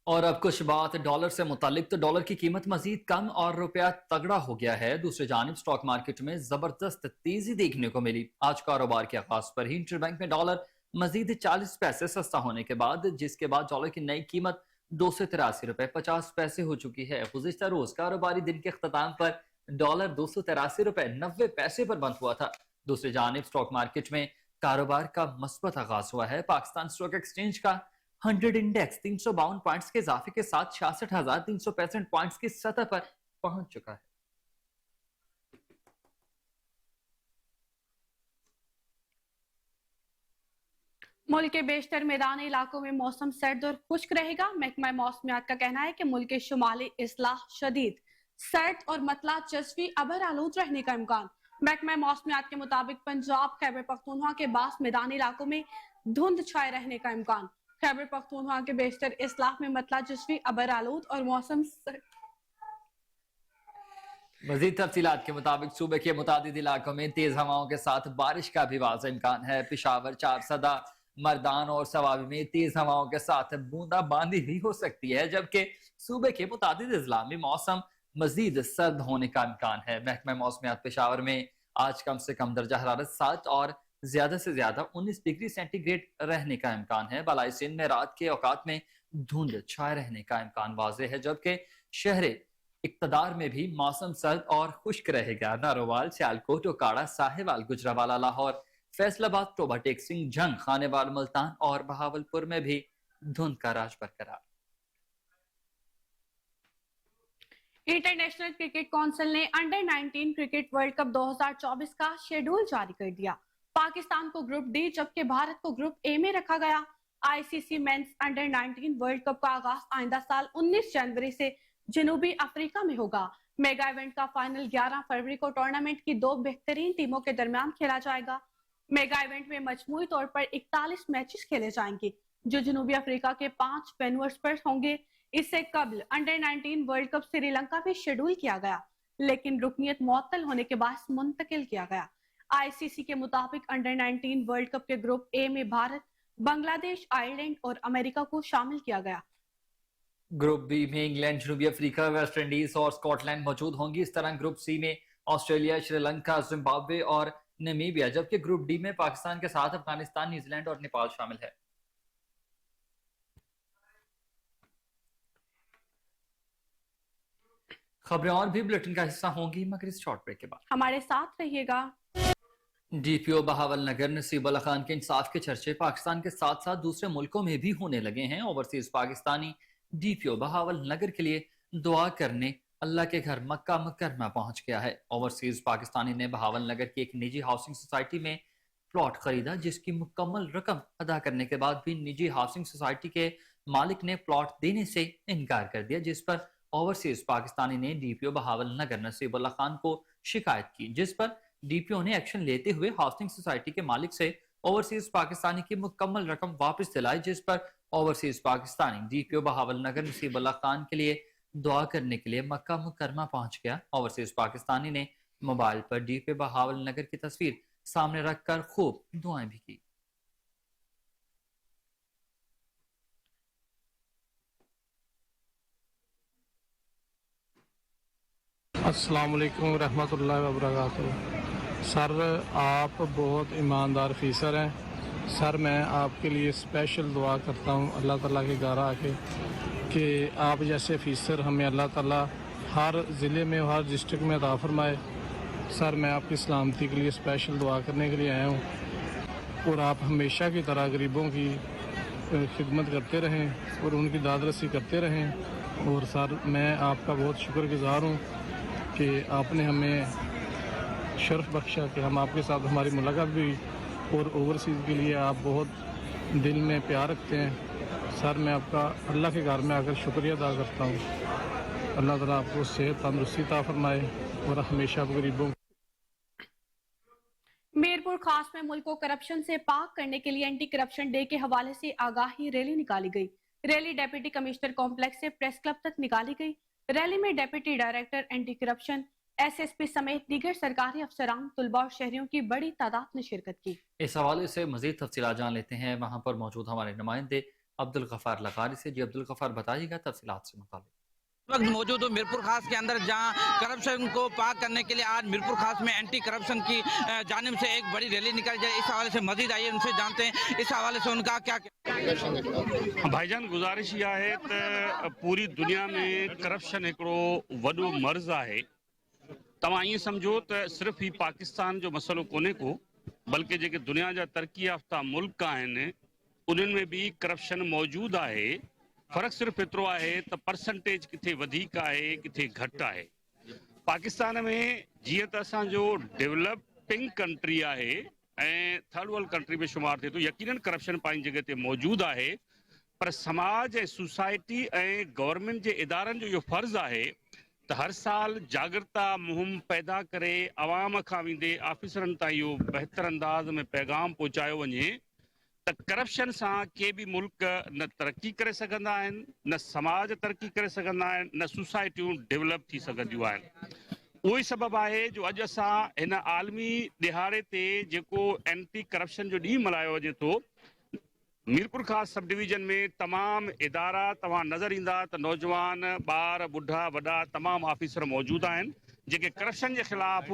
B: और अब कुछ बात डॉलर से मुतालिक, तो डॉलर की कीमत मजीद कम और रुपया तगड़ा हो गया है। दूसरी जानिब स्टॉक मार्केट में जबरदस्त तेजी देखने को मिली। आज कारोबार के आगाज पर ही इंटरबैंक में डॉलर मजीद 40 पैसे सस्ता होने के बाद, जिसके बाद डॉलर की नई कीमत 283 रुपए 50 पैसे हो चुकी है। गुज़िश्ता रोज कारोबारी दिन के अख्ताम पर डॉलर 283 रुपए 90 पैसे पर बंद हुआ था। दूसरी जानिब स्टॉक मार्केट में कारोबार का मस्बत आगाज हुआ है। पाकिस्तान स्टॉक एक्सचेंज का 100 इंडेक्स 352 पॉइंट्स के इजाफे के साथ 66,365 पॉइंट्स की सतह पर पहुंच चुका है।
A: मुल्क के बेशतर मैदानी इलाकों में मौसम सर्द और खुश्क रहेगा। महकमा मौसमियात का कहना है कि मुल्क के शुमाली इस्लाह शदीद सर्द और मतला जज़वी अबर आलूद रहने का इम्कान। महकमा मौसमियात के मुताबिक पंजाब, खैबर पख्तूनख्वा के बास मैदानी इलाकों में धुंध छाए रहने का इम्कान। खैबर पख्तूनख्वा के बेशतर इस्लाह में मतला जज़वी अबर आलूद और मौसम
B: मजीद तफसीलात के मुताबिक सूबे के मुतादिद इलाकों में तेज हवाओं के साथ बारिश का भी वाज़ इम्कान है। पिशावर, चारसदा, मर्दान और सवाबी में तेज हवाओं के साथ बूंदाबांदी भी हो सकती है, जबकि सूबे के मुतादिद अजला में मौसम मजीद सर्द होने का इम्कान है। महकमा मौसमियात पेशावर में आज कम से कम दर्जा हरारत 7 और ज्यादा से ज्यादा 19 डिग्री सेंटीग्रेड रहने का इम्कान है। बलाई सिंध में रात के औकात में धुंध छाए रहने का इम्कान वाज़ेह है, जबकि शहर इक्तदार में भी मौसम सर्द और खुश्क रहेगा। नारोवाल, सियालकोट, ओकाड़ा, साहिवाल, गुजरावाला, लाहौर, फैसलाबाद, टोबा टेक-सिंह, जंग, खानेवाल, मुल्तान और बहावलपुर में भी धुंध का राज बरकरार।
A: इंटरनेशनल क्रिकेट काउंसिल ने अंडर 19 क्रिकेट वर्ल्ड कप 2024 का शेड्यूल जारी कर दिया। पाकिस्तान को ग्रुप डी जबकि भारत को ग्रुप ए में रखा गया। ICC men's under 19 world cup का आगाज आइंदा साल 19 जनवरी से जनूबी अफ्रीका में होगा। मेगा इवेंट का फाइनल 11 फरवरी को टूर्नामेंट की 2 बेहतरीन टीमों के दरमियान खेला जाएगा। मेगा इवेंट में मजमूई तौर पर 41 मैचेस खेले जाएंगे, जो जनूबी अफ्रीका के 5 वेन्यूज पर होंगे। इससे कबल अंडर 19 वर्ल्ड कप श्रीलंका भी शेड्यूल किया गया, लेकिन रुकनीत मुअत्तल होने के बाद मुंतकिल किया गया। आईसीसी के मुताबिक अंडर 19 वर्ल्ड कप के ग्रुप ए में भारत, बांग्लादेश, आयरलैंड और अमेरिका को शामिल किया गया।
B: ग्रुप बी में इंग्लैंड, जनूबी अफ्रीका, वेस्ट इंडीज और स्कॉटलैंड मौजूद होंगी। इस तरह ग्रुप सी में ऑस्ट्रेलिया, श्रीलंका, जिम्बाब्वे और नामीबिया, जबकि ग्रुप डी में पाकिस्तान के साथ अफगानिस्तान, न्यूजीलैंड और नेपाल शामिल है। खबरें और भी बुलेटिन का हिस्सा होंगी मगर इस शॉर्ट ब्रेक के बाद।
A: हमारे साथ रहिएगा।
B: डीपीओ बहावल नगर नसीबुल्लाह खान के इंसाफ के चर्चे पाकिस्तान के साथ साथ दूसरे मुल्कों में भी होने लगे हैं। ओवरसीज पाकिस्तानी डीपीओ बहावल नगर के लिए दुआ करने अल्लाह के घर मक्का मुकर्रमा पहुंच गया है। ओवरसीज पाकिस्तानी ने बहावल नगर की एक निजी हाउसिंग सोसाइटी में प्लॉट खरीदा, जिसकी मुकम्मल रकम अदा करने के बाद भी निजी हाउसिंग सोसाइटी के मालिक ने प्लॉट देने से इनकार कर दिया, जिस पर ओवरसीज पाकिस्तानी ने डीपीओ बहावल नगर नसीबुल्लाह खान को शिकायत की, जिस पर डीपीओ ने एक्शन लेते हुए हाउसिंग सोसाइटी के मालिक से ओवरसीज पाकिस्तानी की मुकम्मल रकम वापस दिलाई, जिस पर ओवरसीज पाकिस्तानी डीपीओ बहावल नगर नसीबुल्लाह खान के लिए दुआ करने के लिए मक्का मुकर्रमा पहुंच गया। ओवरसीज पाकिस्तानी ने मोबाइल पर डीपीओ बहावल नगर की तस्वीर सामने रखकर खूब दुआएं भी की।
C: अस्सलाम वालेकुम रहमतुल्लाहि व बरकातुहू। सर, आप बहुत ईमानदार अफीसर हैं। सर, मैं आपके लिए स्पेशल दुआ करता हूँ अल्लाह ताला के घर आके कि आप जैसे अफीसर हमें अल्लाह ताला हर ज़िले में, हर डिस्ट्रिक्ट में अता फरमाए। सर, मैं आपकी सलामती के लिए स्पेशल दुआ करने के लिए आया हूँ और आप हमेशा की तरह गरीबों की खिदमत करते रहें और उनकी दाद रसी करते रहें। और सर, मैं आपका बहुत शुक्रगुज़ार हूँ कि आपने हमें शर्फ बख्शा कि हम आपके साथ हमारी मुलाकात भी हुई और ओवरसीज़ के लिए आप बहुत दिल में प्यार रखते हैं। सर, मैं आपका अल्लाह के घर में आकर शुक्रिया अदा करता हूँ। अल्लाह ताला आपको सेहत तंदुरुस्ती अता फरमाए और हमेशा गरीबों।
A: मीरपुर खास में मुल्क को करप्शन से पाक करने के लिए एंटी करप्शन डे के हवाले से आगाही रैली निकाली गई। रैली डेप्यूटी कमिश्नर कॉम्प्लेक्स से प्रेस क्लब तक निकाली गई। रैली में deputy director anti corruption, SSP समेत दीगर सरकारी अफसरान, तुलबा और शहरियों की बड़ी तादाद ने शिरकत की।
B: इस हवाले से मजीद तफसीलात जान लेते हैं वहां पर मौजूद हमारे नुमाइंदे अब्दुल गफार लगारी से। जी अब्दुल गफार, बताइएगा तफसीलात से मुताबिक।
D: वक्त मौजूद हूँ मीरपुर खास के अंदर, जहां करप्शन को पाक करने के लिए आज मीरपुर खास में एंटी करप्शन की जानिब से एक बड़ी रैली निकाली जाए। इस हवाले से मजीद आइए उनसे जानते हैं इस हवाले से उनका क्या
E: भाईजान गुज़ारिश इहा आहे त पूरी दुनिया में करप्शन हिकिड़ो वॾो मर्ज़ आहे। तव्हां ईअं सम्झो त सिर्फ़ ही पाकिस्तान जो मसइलो कोन्हे को, बल्कि जेके दुनिया जा तरक़ी याफ़्ता मुल्क आहिनि उन्हनि में बि करप्शन मौजूदु आहे। फ़र्क़ु सिर्फ़ु एतिरो आहे त परसेंटेज किथे वधीक आहे किथे घटि आहे। पाकिस्तान में जीअं त असांजो डेवलपिंग कंट्री आहे ऐं थर्ड वर्ल्ड कंट्री में शुमार थिए थो, यकीनन करप्शन पंहिंजी जॻह ते मौजूदु आहे, पर समाज ऐं सोसाइटी ऐं गवर्नमेंट जे इदारनि जो इहो फ़र्ज़ु आहे त हर साल जागृता मुहिम पैदा करे अवाम खां वेंदे ऑफिसरनि ताईं इहो बहितर अंदाज़ में पैगाम पहुचायो वञे त करप्शन सां के बि मुल्क न तरक़ी करे सघंदा आहिनि, न समाज तरक़ी करे सघंदा आहिनि, न सोसाइटियूं डेवलप थी सघंदियूं आहिनि। उहो ई सबबु आहे जो अॼु असां हिन आलमी ॾिहाड़े ते जेको एंटी करप्शन जो ॾींहुं मल्हायो वञे थो, मीरपुर खास सब डिवीजन में तमाम इदारा तव्हां नज़र ईंदा त नौजवान ॿार बुढ़ा वॾा तमाम ऑफिसर मौजूद आहिनि जेके करप्शन जे ख़िलाफ़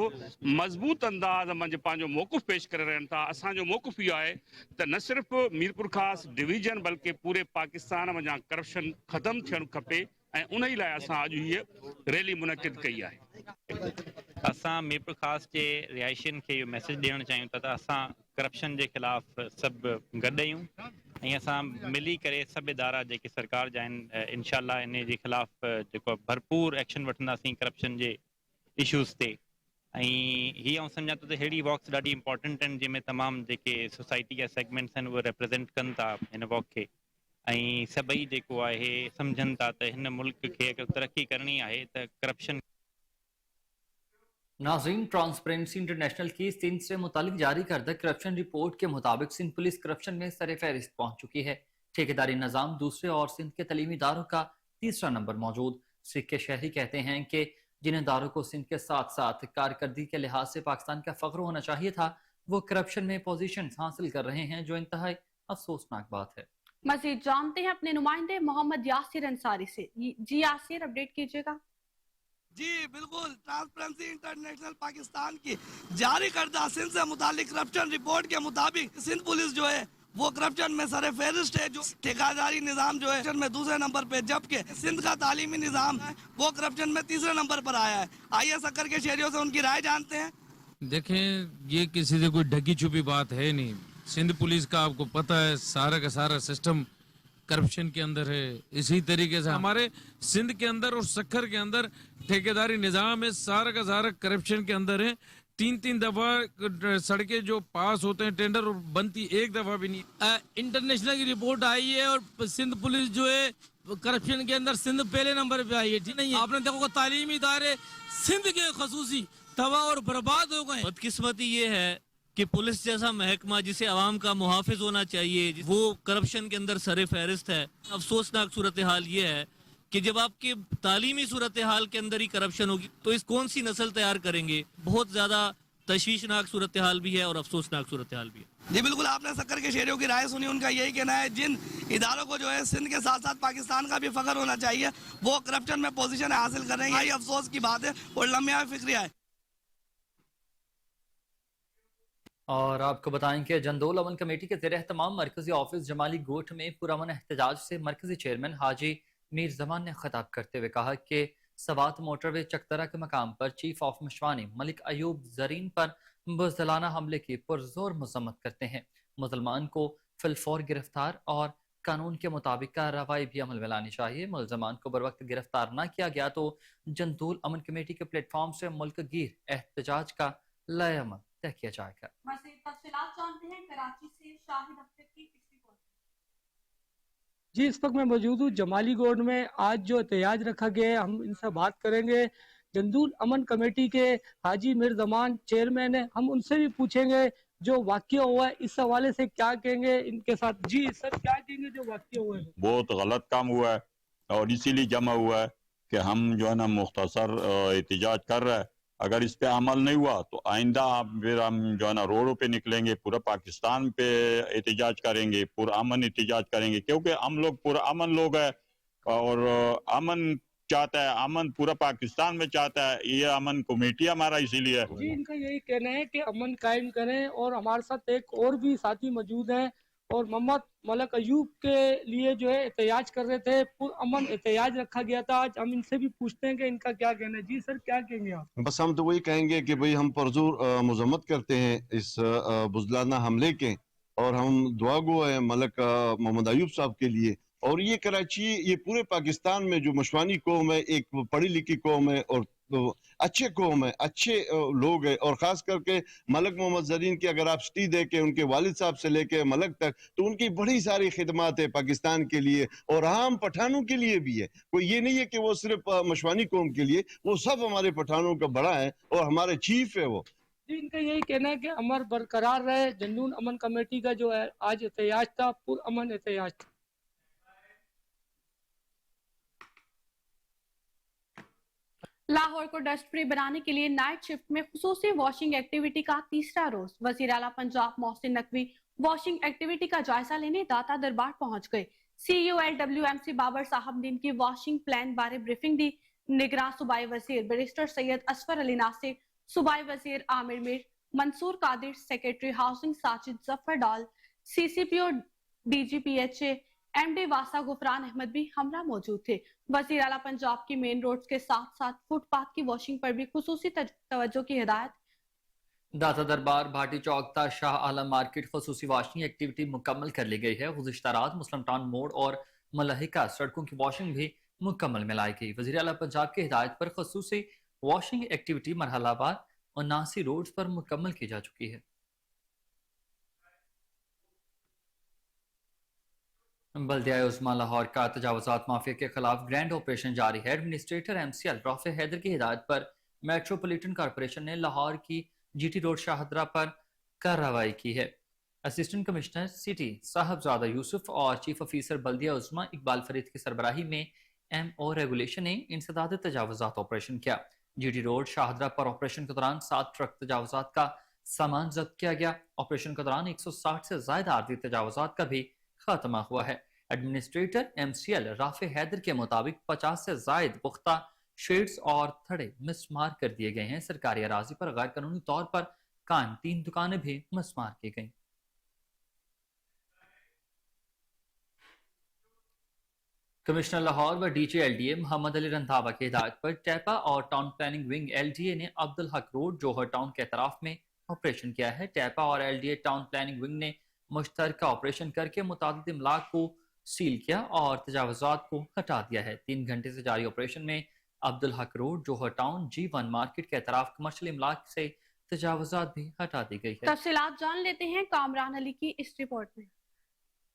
E: मज़बूत अंदाज़ मंझि पंहिंजो मौक़िफ़ पेश करे रहनि था। असांजो मौक़िफ़ इहो आहे त न सिर्फ़ु मीरपुर खास डिवीजन बल्कि पूरे पाकिस्तान वञा करप्शन ख़तमु थियणु खपे ऐं उन ई लाइ असां अॼु हीअ रैली मुनक़िद कई आहे।
F: असां मीरपुर खास जे रिहाइशियुनि खे इहो मैसेज ॾियणु चाहियूं था त असां करप्शन जे ख़िलाफ़ सभु गॾु आहियूं ऐं असां मिली करे सभु इदारा जेके सरकार जा आहिनि इनशाअल्लाह इन जे ख़िलाफ़ जेको भरपूर एक्शन वठंदासीं करप्शन जे इशूज़ ते। ऐं हीअ आउं सम्झां थो त अहिड़ी वॉक्स ॾाढी इंपॉर्टेंट आहिनि जंहिंमें तमामु जेके सोसाइटी जा सेगमेंट्स आहिनि उहे रिप्रेज़ेंट कनि था हिन वॉक खे, ऐं सभई जेको आहे सम्झनि था त हिन मुल्क खे अगरि तरक़ी करणी आहे त करप्शन।
B: नाज़रीन, ट्रांसपेरेंसी इंटरनेशनल की सिंध से मुतालिक जारी करदा करप्शन रिपोर्ट के मुताबिक सिंध पुलिस करप्शन में सर फहरिस्त पहुंच चुकी है। ठेकेदारी निज़ाम दूसरे और सिंध के तलीमी इदारों का तीसरा नंबर मौजूद। सिख के शहरी कहते हैं कि जिन इदारों को सिंध के साथ साथ कारकर्दगी के लिहाज से पाकिस्तान का फख्र होना चाहिए था, वो करप्शन में पोजीशन हासिल कर रहे हैं, जो इंतहाई अफसोसनाक बात है।
A: मजीद जानते हैं अपने नुमाइंदे मोहम्मद यासिर अंसारी से। जी यासिर, अपडेट कीजिएगा।
G: जी बिल्कुल, ट्रांसपेरेंसी इंटरनेशनल पाकिस्तान की जारी करदा सिंध से मुतालिक करप्शन रिपोर्ट के मुताबिक सिंध पुलिस जो है वो करप्शन में सर फहरिस्त है। जो ठेकेदारी निज़ाम जो है में दूसरे नंबर पे, जबकि सिंध का तालीमी निज़ाम है वो करप्शन में तीसरे नंबर पर आया है। आइए सक्कर के शहरियों से उनकी राय जानते हैं।
H: देखें, ये किसी से कोई ढकी छुपी बात है नहीं। सिंध पुलिस का आपको पता है सारा का सारा सिस्टम करप्शन के अंदर है। इसी तरीके से हमारे सिंध के अंदर और सक्खर के अंदर ठेकेदारी निज़ाम है, सारा का सारा करप्शन के अंदर है। 3-3 दफा सड़कें जो पास होते हैं टेंडर और बनती एक दफा भी नहीं।
I: इंटरनेशनल की रिपोर्ट आई है और सिंध पुलिस जो है करप्शन के अंदर सिंध पहले नंबर पे आई है। ठीक नहीं, आपने देखो तालीमी इदारे सिंध के खसूसी तबाह और बर्बाद हो गए।
J: बदकिस्मती ये है कि पुलिस जैसा महकमा जिसे आवाम का मुहाफिज होना चाहिए, वो करप्शन के अंदर सर फहरिस्त है। अफसोसनाक सूरत हाल ये है कि जब आपके तालीमी सूरत हाल के अंदर ही करप्शन होगी तो इस कौन सी नस्ल तैयार करेंगे। बहुत ज़्यादा तशवीशनाक सूरत हाल भी है और अफसोसनाक सूरत हाल भी है।
G: जी बिल्कुल, आपने सक्कर के शहरियों की राय सुनी। उनका यही कहना है जिन इदारों को जो है सिंध के साथ साथ पाकिस्तान का भी फख्र होना चाहिए वो करप्शन में पोजीशन हासिल कर रहे हैं। यही अफसोस की बात है और लम्हा फिक्रिया है।
B: और आपको बताएं कि जंदोल अमन कमेटी के ज़ेर एहतमाम मरकजी ऑफिस जमाली गोठ में पुरअमन एहतजाज से मरकजी चेयरमैन हाजी मीर जमान ने खिताब करते हुए कहा कि सवात मोटरवे चकदरा के मकाम पर चीफ ऑफ मशवानी मलिक अयूब जरीन पर बुज़दिलाना हमले की पुरजोर मजम्मत करते हैं। मुसलमान को फिलफौर गिरफ्तार और कानून के मुताबिक कार्रवाई भी अमल में लानी चाहिए। मुलजमान को बर वक्त गिरफ्तार न किया गया तो जंदोल अमन कमेटी के प्लेटफॉर्म से मुल्क गिर एहतजाज का लाएअमल तय किया जाएगा।
A: मज़ीद तफसीलात जानते हैं कराची से शाहिद अख्तर की पिछली रिपोर्ट।
K: जी, इस वक्त मैं मौजूद हूँ जमाली गोड में। आज जो एहतजाज रखा गया है हम इनसे बात करेंगे। जंदूल अमन कमेटी के हाजी मीर जमान चेयरमैन है, हम उनसे भी पूछेंगे जो वाक़या हुआ है इस हवाले से क्या कहेंगे इनके साथ। जी सर, क्या कहेंगे जो वाक़या हुआ है?
L: बहुत गलत काम हुआ है और इसीलिए जमा हुआ है कि हम जो है ना मुख्तसर एहतजाज कर रहे हैं। अगर इस पे अमल नहीं हुआ तो आइंदा फिर हम जो है ना रोडों पे निकलेंगे, पूरा पाकिस्तान पे एहतजाज करेंगे, पूरा अमन एहतजाज करेंगे, क्योंकि हम लोग पूरा अमन लोग हैं और अमन चाहता है, अमन पूरा पाकिस्तान में चाहता है। ये अमन कमेटी हमारा इसीलिए है।
K: जी, इनका यही कहना है कि अमन कायम करें। और हमारे साथ एक और भी साथी मौजूद हैं और मोहम्मद मलक अयूब के लिए जो है एहतजाज कर रहे थे, पुरअमन एहतजाज रखा गया था। आज हम इनसे भी पूछते हैं कि इनका क्या कहना है। जी सर, क्या कहेंगे आप?
M: बस हम तो वही कहेंगे कि भाई हम पुरजोर मजम्मत करते हैं इस बुज़दिलाना हमले के, और हम दुआ गो हैं मलक मोहम्मद अयूब साहब के लिए। और ये कराची, ये पूरे पाकिस्तान में जो मशवानी कौम है, एक पढ़ी लिखी कौम है और अच्छे कौम है, अच्छे लोग हैं। और ख़ास करके मलक मोहम्मद ज़रीन की अगर आप स्टी दे के उनके वालिद साहब से लेके मलक तक, तो उनकी बड़ी सारी खिदमत है पाकिस्तान के लिए और आम पठानों के लिए भी है। कोई ये नहीं है कि वो सिर्फ मशवानी कौम के लिए, वो सब हमारे पठानों का बड़ा है और हमारे चीफ है वो।
K: जी, इनका यही कहना है कि अमर बरकरार रहे। जनून अमन कमेटी का जो है आज एहतजाज था, पुरअमन एहतजाज था।
A: लाहौर को डस्ट फ्री बनाने के लिए नाइट शिफ्ट में खुसूसी वॉशिंग एक्टिविटी का तीसरा रोज। वज़ीर आला पंजाब मोहसिन नकवी वॉशिंग एक्टिविटी का जायजा लेने दाता दरबार पहुंच गए। CEO LWMC बाबर साहब ने इनकी वॉशिंग प्लान बारे ब्रीफिंग दी। निगरान सूबाई वजीर बैरिस्टर सैयद असफर अली नासिर, सूबाई वजीर आमिर मीर, मंसूर कादिर, सेक्रेटरी हाउसिंग साजिद जफर डाल, CCPO DGPHA MD वासा गुफरान अहमद भी हमरा मौजूद थे। वज़ीर आला पंजाब की मेन रोड्स के साथ साथ फुटपाथ की वॉशिंग पर भी खुसूसी तवज्जो की हिदायत।
B: दाता दरबार भाटी चौक ता Shah Alam market खुसूसी washing activity मुकम्मल कर ली गई है। गुज़िश्ता रात मुस्लिम टाउन मोड़ और मलहिका सड़कों की वॉशिंग भी मुकम्मल में लाई गई। वज़ीर आला पंजाब की हिदायत पर खुसूसी वॉशिंग एक्टिविटी मरहलावार और नासी रोड्स पर मुकम्मल की जा चुकी है। बल्दिया उस्मा लाहौर का तजावुज़ात माफिया के खिलाफ ग्रैंड ऑपरेशन जारी है। एडमिनिस्ट्रेटर MCL राफे हैदर की हिदायत पर मेट्रोपॉलिटन कॉरपोरेशन ने लाहौर की GT रोड शाहदरा पर कार्रवाई की है। असिस्टेंट कमिश्नर सिटी साहबजादा यूसुफ और चीफ ऑफिसर बल्दिया उस्मा इकबाल फरीद की सरबराही में MO रेगुलेशन ने इंसदाद तजावुज़ात ऑपरेशन किया। GT रोड शाहदरा पर ऑपरेशन के दौरान 7 ट्रक तजावुज़ात का सामान जब्त किया गया। ऑपरेशन के दौरान 160 से ज्यादा आर्जी तजावुज़ात का भी खात्मा हुआ है। एडमिनिस्ट्रेटर MCL राफे हैदर के मुताबिक 50 से जायद पुख्ता शेड्स और थड़े मिसमार कर दिए गए हैं। सरकारी अराजी पर गैर कानूनी तौर पर कायम 3 दुकानें भी मिसमार की गई। कमिश्नर लाहौर व DJ LDA मोहम्मद अली रंधावा की हिदायत पर टैपा और टाउन प्लानिंग विंग LDA ने अब्दुल हक रोड जोहर टाउन के अतराफ में ऑपरेशन किया है। टैपा और LDA टाउन प्लानिंग विंग ने मुश्तरका ऑपरेशन करके मुतादिद इमलाक को सील किया और तजावुज़ात को हटा दिया है। 3 घंटे से जारी ऑपरेशन में अब्दुल हक रोड जोहर टाउन G1 मार्केट के अतराफ कमर्शियल इमलाक से तजावुज़ात भी हटा दी गई है।
A: तफसीलात जान लेते हैं कामरान अली की इस रिपोर्ट में।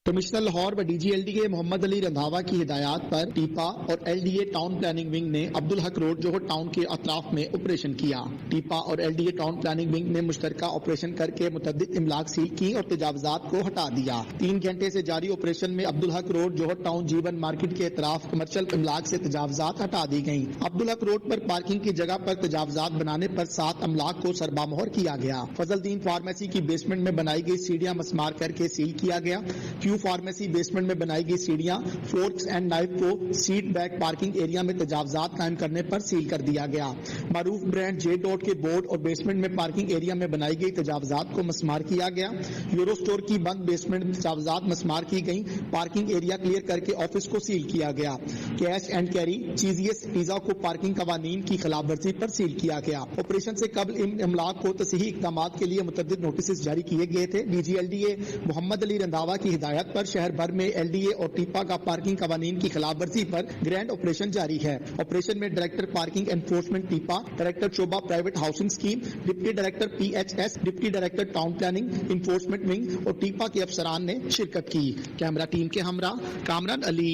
N: कमिश्नर लाहौर व DG LDA मोहम्मद अली रंधावा की हिदायत पर टीपा और LDA टाउन प्लानिंग विंग ने अब्दुल हक रोड जोहर टाउन के अतराफ में ऑपरेशन किया। टीपा और LDA टाउन प्लानिंग विंग ने मुश्तरका ऑपरेशन करके मुतअद्दिद इमलाक सील की और तजावुज़ात को हटा दिया। 3 घंटे से जारी ऑपरेशन में अब्दुल हक रोड जोहर टाउन G1 मार्केट के अतराफ कमर्शियल इमलाक से तजावुज़ात हटा दी गयी। अब्दुल हक रोड पर पार्किंग की जगह पर तजावुज़ात बनाने पर 7 अमलाक को सरबामोहर किया गया। फजलदीन फार्मेसी की बेसमेंट में बनाई गई सीढ़ियां मसमार करके सील किया गया। क्यू फार्मेसी बेसमेंट में बनाई गई सीढ़ियां, फोर्क्स एंड नाइफ को सीट बैक पार्किंग एरिया में तजावुज़ात कायम करने पर सील कर दिया गया। मारूफ ब्रांड J. के बोर्ड और बेसमेंट में पार्किंग एरिया में बनाई गई तजावुज़ात को मसमार किया गया। यूरो स्टोर की बंद बेसमेंट में तजावुज़ात मसमार की गई। पार्किंग एरिया क्लियर करके ऑफिस को सील किया गया। Cash and carry Cheesious pizza को पार्किंग कवानीन की खिलाफ वर्जी पर सील किया गया। ऑपरेशन से कबल इन इमलाक को तसीही इक़दाम के लिए मुतअद्दिद नोटिस जारी किए गए थे। DG LDA मोहम्मद अली रंधावा की हिदायत पर शहर भर में LDA और टीपा का पार्किंग कवानीन की खिलाफ वर्जी पर ग्रैंड ऑपरेशन जारी है। ऑपरेशन में director parking enforcement TEPA, director शोभा private housing scheme, deputy director PHS, deputy director town planning enforcement wing और टीपा के अफसरान ने शिरकत की। कैमरा टीम के हमरा Kamran Ali.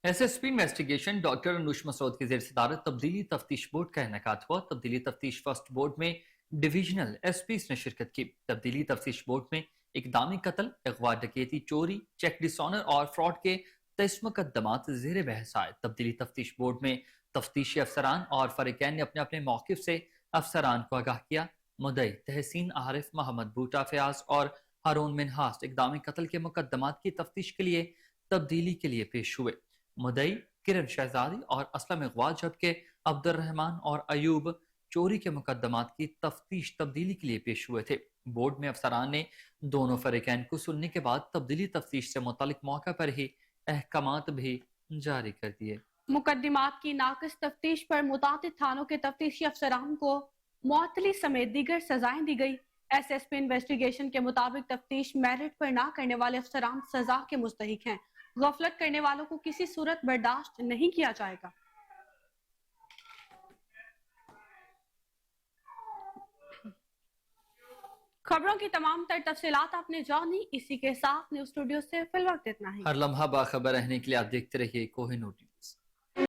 B: SSP investigation doctor Anush Masood की ज़ेर सदारत तब्दीली तफ्तीश बोर्ड का इनेकात हुआ। तब्दीली तफ्तीश फर्स्ट बोर्ड में डिविजनल SPs ने शिरकत की। तब्दीली तफ्तीश बोर्ड में इक़दामी कत्ल, अगवा, डकैती, चोरी, चेक डिसऑनर और फ्रॉड के 23 मुकदमात ज़ेर बहस आए। तब्दीली तफ्तीश बोर्ड में तफ्तीशी अफसरान और फरीकैन ने अपने अपने मौक़िफ़ से अफसरान को आगाह किया। मुद्दई तहसीन आरिफ, मोहम्मद बूटा फयाज और हारून मिनहास इक़दामी कत्ल के मुकदमात की तफ्तीश के लिए तब्दीली के लिए पेश हुए। مدعی کرن شہزادی اور اسلم اقبال جبکہ عبد الرحمان اور ایوب چوری کے مقدمات کی تفتیش تبدیلی کے لیے پیش ہوئے تھے۔ بورڈ میں افسران نے دونوں فریقین کو سننے کے بعد تبدیلی تفتیش سے متعلق موقع پر ہی احکامات بھی جاری کر دیے۔
A: مقدمات کی ناقص تفتیش پر متعدد تھانوں کے تفتیشی افسران کو معطلی سمیت دیگر سزائیں دی گئی۔ ایس ایس پی انویسٹیگیشن کے مطابق تفتیش میرٹ پر نہ کرنے والے افسران سزا کے مستحق ہیں۔ غفلت کرنے والوں کو کسی صورت برداشت نہیں کیا جائے گا۔ خبروں کی تمام تر تفصیلات آپ نے جانی، اسی کے ساتھ نیوز اسٹوڈیو سے فی الوقت اتنا ہی۔
B: ہر لمحہ باخبر رہنے کے لیے آپ دیکھتے رہیے کوہ نور نیوز۔